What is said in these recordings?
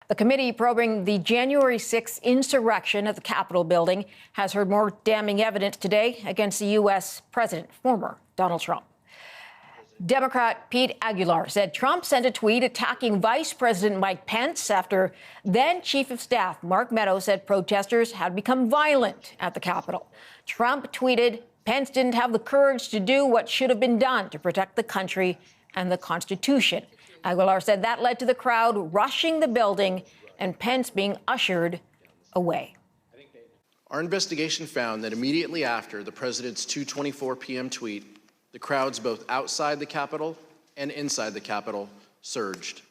The committee probing the January 6th insurrection at the Capitol building has heard more damning evidence today against the U.S. president, former Donald Trump. Democrat Pete Aguilar said Trump sent a tweet attacking Vice President Mike Pence after then Chief of Staff Mark Meadows said protesters had become violent at the Capitol. Trump tweeted Pence didn't have the courage to do what should have been done to protect the country and the Constitution. Aguilar said that led to the crowd rushing the building and Pence being ushered away. Our investigation found that immediately after the president's 2:24 p.m. tweet, the crowds both outside the Capitol and inside the Capitol surged.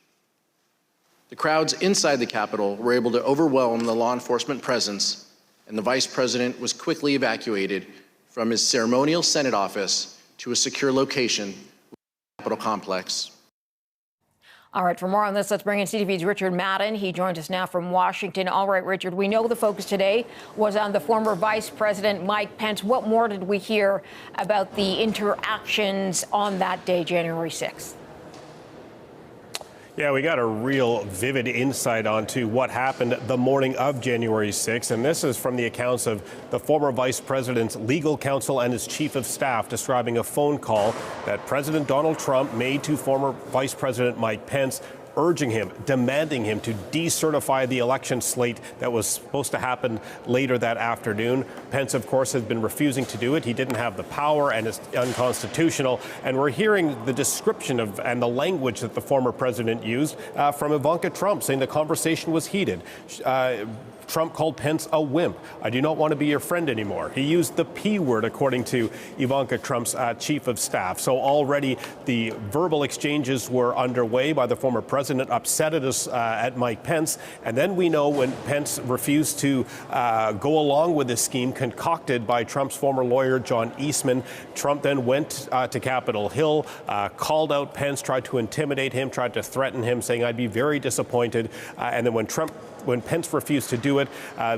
The crowds inside the Capitol were able to overwhelm the law enforcement presence, and the vice president was quickly evacuated from his ceremonial Senate office to a secure location within the Capitol complex. All right, for more on this, let's bring in CTV's Richard Madan. He joins us now from Washington. All right, Richard, we know the focus today was on the former Vice President Mike Pence. What more did we hear about the interactions on that day, January 6th? Yeah, we got a real vivid insight onto what happened the morning of January 6th, and this is from the accounts of the former vice president's legal counsel and his chief of staff describing a phone call that President Donald Trump made to former Vice President Mike Pence, urging him, demanding him to decertify the election slate that was supposed to happen later that afternoon. Pence, of course, has been refusing to do it. He didn't have the power and it's unconstitutional. And we're hearing the description of and the language that the former president used from Ivanka Trump, saying the conversation was heated. Trump called Pence a wimp. I do not want to be your friend anymore. He used the P word, according to Ivanka Trump's chief of staff. So already the verbal exchanges were underway by the former president, upset at Mike Pence. And then we know when Pence refused to go along with this scheme concocted by Trump's former lawyer, John Eastman, Trump then went to Capitol Hill, called out Pence, tried to intimidate him, tried to threaten him, saying, I'd be very disappointed. And then when Pence refused to do it,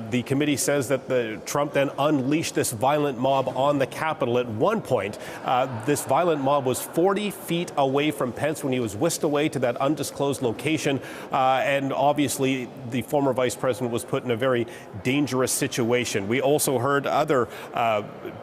the committee says that Trump then unleashed this violent mob on the Capitol. At one point, this violent mob was 40 feet away from Pence when he was whisked away to that undisclosed location. And obviously, the former vice president was put in a very dangerous situation. We also heard other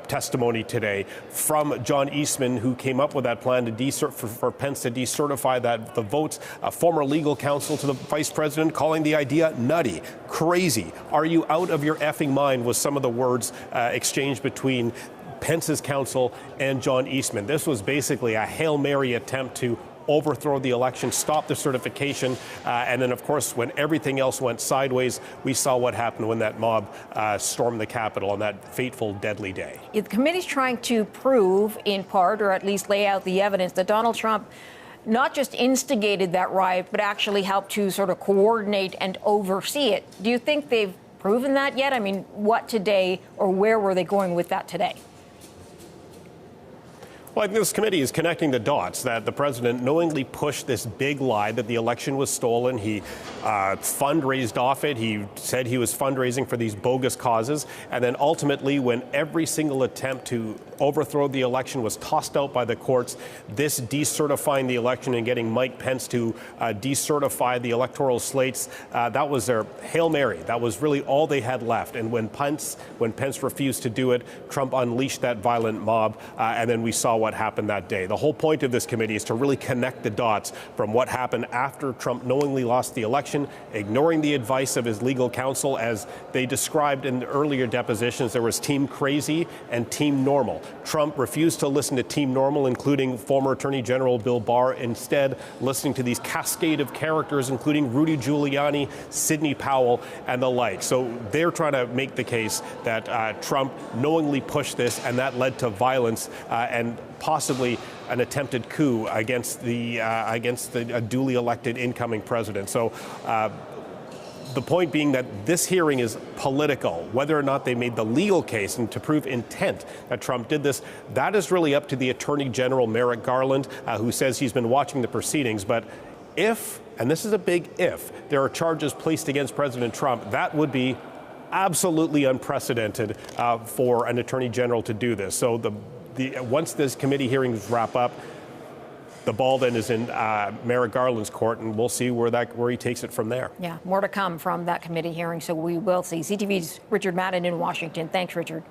testimony today from John Eastman, who came up with that plan to for Pence to decertify the votes. A former legal counsel to the vice president calling the idea nutty, crazy. Are you out of your effing mind was some of the words exchanged between Pence's counsel and John Eastman. This was basically a Hail Mary attempt to overthrow the election, stop the certification. And then, of course, when everything else went sideways, we saw what happened when that mob stormed the Capitol on that fateful, deadly day. The committee's trying to prove, in part, or at least lay out the evidence, that Donald Trump not just instigated that riot, but actually helped to sort of coordinate and oversee it. Do you think they've proven that yet? I mean, what today, or where were they going with that today? Well, I think this committee is connecting the dots that the president knowingly pushed this big lie that the election was stolen. He fundraised off it. He said he was fundraising for these bogus causes. And then ultimately, when every single attempt to overthrow the election was tossed out by the courts, this decertifying the election and getting Mike Pence to decertify the electoral slates, that was their Hail Mary. That was really all they had left. And when Pence refused to do it, Trump unleashed that violent mob, and then we saw what happened that day. The whole point of this committee is to really connect the dots from what happened after Trump knowingly lost the election, ignoring the advice of his legal counsel. As they described in the earlier depositions, there was Team Crazy and Team Normal. Trump refused to listen to Team Normal, including former Attorney General Bill Barr, instead listening to these cascade of characters, including Rudy Giuliani, Sidney Powell, and the like. So they're trying to make the case that Trump knowingly pushed this, and that led to violence and possibly an attempted coup against the duly elected incoming president. So the point being that this hearing is political. Whether or not they made the legal case and to prove intent that Trump did this, that is really up to the Attorney General Merrick Garland, who says he's been watching the proceedings. But if, and this is a big if, there are charges placed against President Trump, that would be absolutely unprecedented for an Attorney General to do this. So once this committee hearings wrap up, the ball then is in Merrick Garland's court, and we'll see where he takes it from there. Yeah, more to come from that committee hearing, so we will see. CTV's Richard Madan in Washington. Thanks, Richard.